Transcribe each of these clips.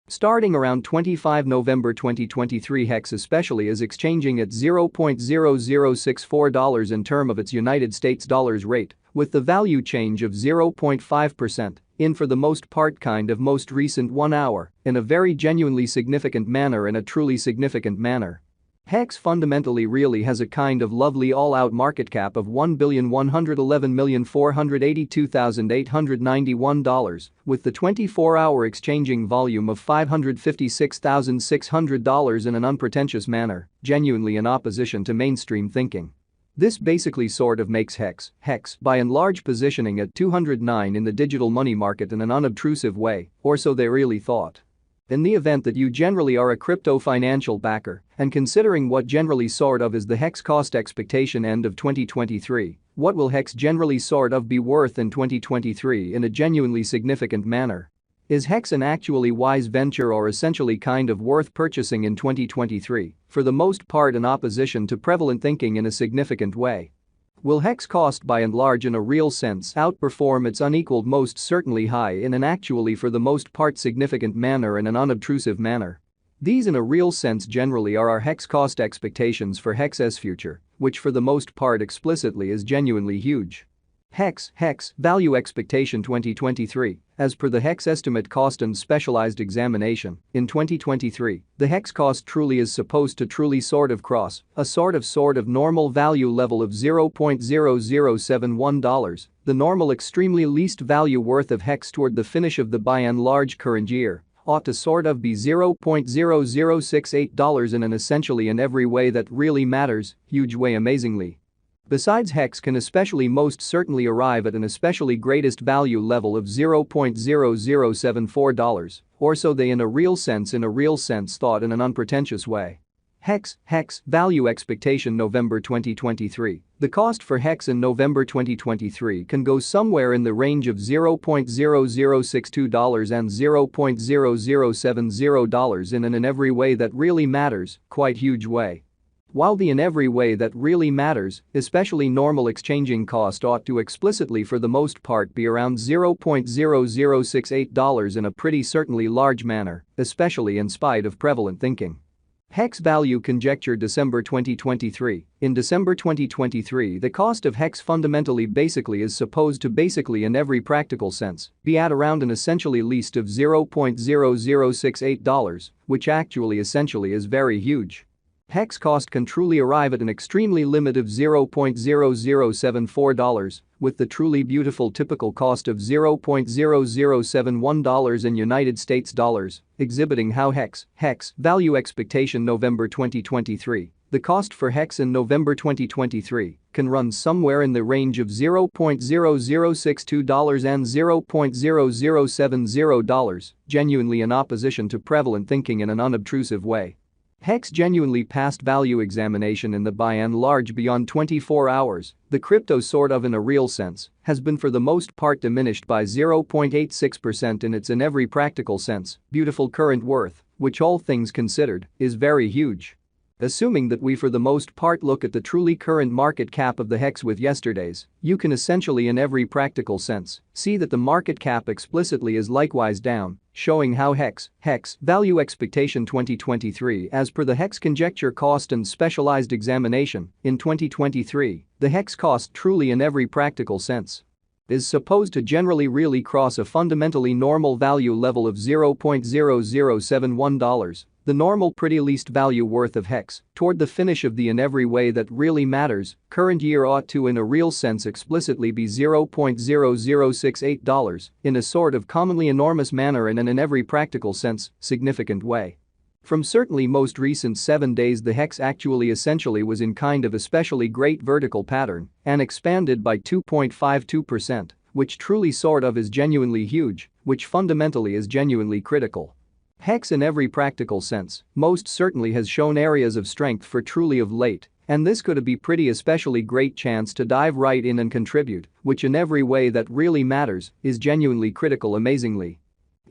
Starting around 25 November 2023, HEX especially is exchanging at $0.0064 in term of its United States dollars rate, with the value change of 0.5% in for the most part kind of most recent 1 hour in a very genuinely significant manner, in a truly significant manner. HEX fundamentally really has a kind of lovely all-out market cap of $1,111,482,891, with the 24-hour exchanging volume of $556,600 in an unpretentious manner, genuinely in opposition to mainstream thinking. This basically sort of makes HEX by and large positioning at 209 in the digital money market in an unobtrusive way, or so they really thought. In the event that you generally are a crypto financial backer, and considering what generally sort of is the HEX cost expectation end of 2023, what will HEX generally sort of be worth in 2023 in a genuinely significant manner? Is HEX an actually wise venture or essentially kind of worth purchasing in 2023, for the most part in opposition to prevalent thinking in a significant way? Will HEX cost by and large in a real sense outperform its unequaled most certainly high in an actually for the most part significant manner in an unobtrusive manner? These in a real sense generally are our HEX cost expectations for HEX's future, which for the most part explicitly is genuinely huge. HEX value expectation 2023, as per the HEX estimate cost and specialized examination, in 2023, the HEX cost truly is supposed to truly sort of cross a sort of normal value level of $0.0071, the normal extremely least value worth of HEX toward the finish of the by and large current year, ought to sort of be $0.0068 in an essentially in every way that really matters, huge way amazingly. Besides, HEX can especially most certainly arrive at an especially greatest value level of $0.0074, or so they in a real sense thought in an unpretentious way. HEX value expectation November 2023. The cost for HEX in November 2023 can go somewhere in the range of $0.0062 and $0.0070 in an in every way that really matters, quite huge way. While the in every way that really matters, especially normal exchanging cost ought to explicitly for the most part be around $0.0068 in a pretty certainly large manner, especially in spite of prevalent thinking. HEX value conjecture December 2023. In December 2023, the cost of HEX fundamentally basically is supposed to basically in every practical sense be at around an essentially least of $0.0068, which actually essentially is very huge. HEX cost can truly arrive at an extremely limit of $0.0074, with the truly beautiful typical cost of $0.0071 in United States dollars, exhibiting how HEX value expectation November 2023. The cost for HEX in November 2023 can run somewhere in the range of $0.0062 and $0.0070, genuinely in opposition to prevalent thinking in an unobtrusive way. HEX genuinely passed value examination in the by and large beyond 24 hours, the crypto sort of in a real sense has been for the most part diminished by 0.86% in its in every practical sense beautiful current worth, which all things considered is very huge. Assuming that we for the most part look at the truly current market cap of the HEX with yesterday's, you can essentially in every practical sense see that the market cap explicitly is likewise down, showing how HEX value expectation 2023 as per the HEX conjecture cost and specialized examination in 2023, the HEX cost truly in every practical sense is supposed to generally really cross a fundamentally normal value level of $0.0071, the normal pretty least value worth of HEX, toward the finish of the in every way that really matters, current year ought to in a real sense explicitly be $0.0068 in a sort of commonly enormous manner and in every practical sense significant way. From certainly most recent 7 days the HEX actually essentially was in kind of especially great vertical pattern and expanded by 2.52%, which truly sort of is genuinely huge, which fundamentally is genuinely critical. HEX in every practical sense most certainly has shown areas of strength for truly of late, and this could be pretty especially great chance to dive right in and contribute, which in every way that really matters is genuinely critical amazingly.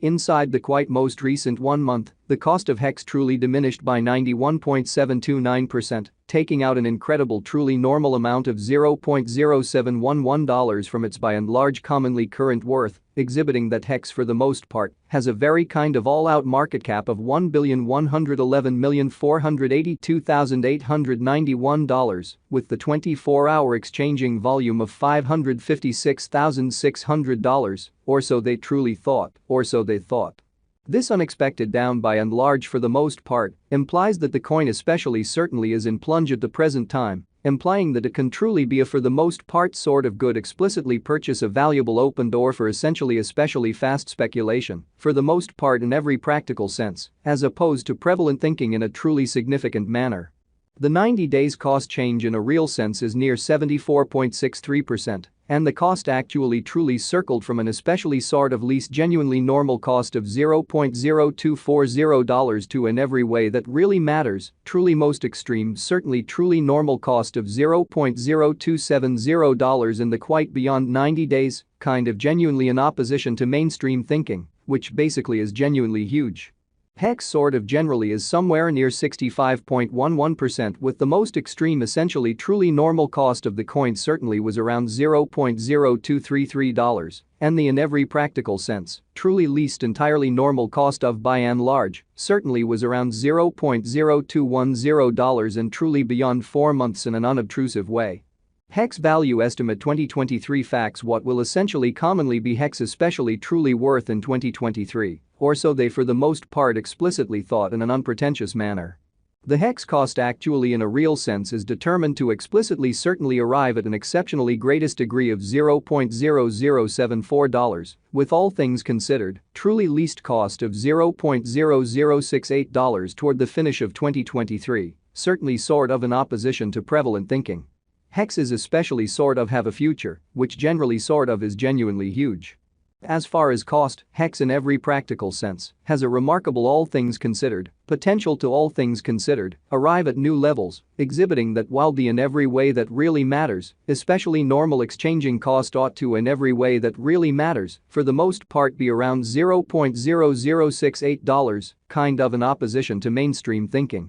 Inside the quite most recent 1 month, the cost of HEX truly diminished by 91.729%, taking out an incredible truly normal amount of $0.0711 from its by and large commonly current worth, exhibiting that HEX for the most part has a very kind of all-out market cap of $1,111,482,891, with the 24-hour exchanging volume of $556,600, or so they truly thought, or so they thought. This unexpected down by and large for the most part implies that the coin especially certainly is in plunge at the present time, implying that it can truly be a for the most part sort of good explicitly purchase a valuable open door for essentially especially fast speculation, for the most part in every practical sense, as opposed to prevalent thinking in a truly significant manner. The 90 days cost change in a real sense is near 74.63%. And the cost actually truly circled from an especially sort of least genuinely normal cost of $0.0240 to in every way that really matters, truly most extreme certainly truly normal cost of $0.0270 in the quite beyond 90 days, kind of genuinely in opposition to mainstream thinking, which basically is genuinely huge. HEX sort of generally is somewhere near 65.11%, with the most extreme essentially truly normal cost of the coin certainly was around $0.0233, and the in every practical sense, truly least entirely normal cost of by and large certainly was around $0.0210 and truly beyond 4 months in an unobtrusive way. HEX value estimate 2023 facts. What will essentially commonly be HEX especially truly worth in 2023, or so they for the most part explicitly thought in an unpretentious manner. The HEX cost actually in a real sense is determined to explicitly certainly arrive at an exceptionally greatest degree of $0.0074, with all things considered, truly least cost of $0.0068 toward the finish of 2023, certainly sort of in opposition to prevalent thinking. HEX is especially sort of have a future, which generally sort of is genuinely huge. As far as cost, HEX in every practical sense has a remarkable all things considered potential to all things considered arrive at new levels, exhibiting that while the in every way that really matters, especially normal exchanging cost ought to in every way that really matters for the most part be around $0.0068, kind of in opposition to mainstream thinking.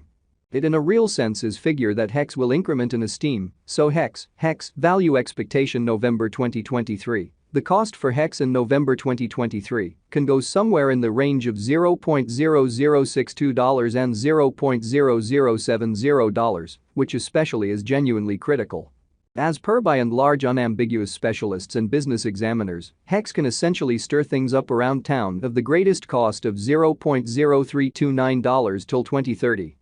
It in a real sense is figure that HEX will increment in esteem, so HEX value expectation November 2023. The cost for HEX in November 2023 can go somewhere in the range of $0.0062 and $0.0070, which especially is genuinely critical. As per by and large unambiguous specialists and business examiners, HEX can essentially stir things up around town of the greatest cost of $0.0329 till 2030.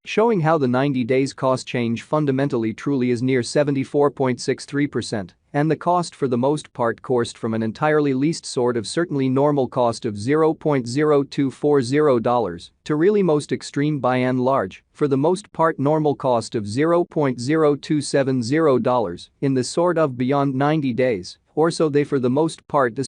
Showing how the 90 days cost change fundamentally truly is near 74.63%, and the cost for the most part coursed from an entirely least sort of certainly normal cost of $0.0240 to really most extreme by and large, for the most part normal cost of $0.0270 in the sort of beyond 90 days, or so they for the most part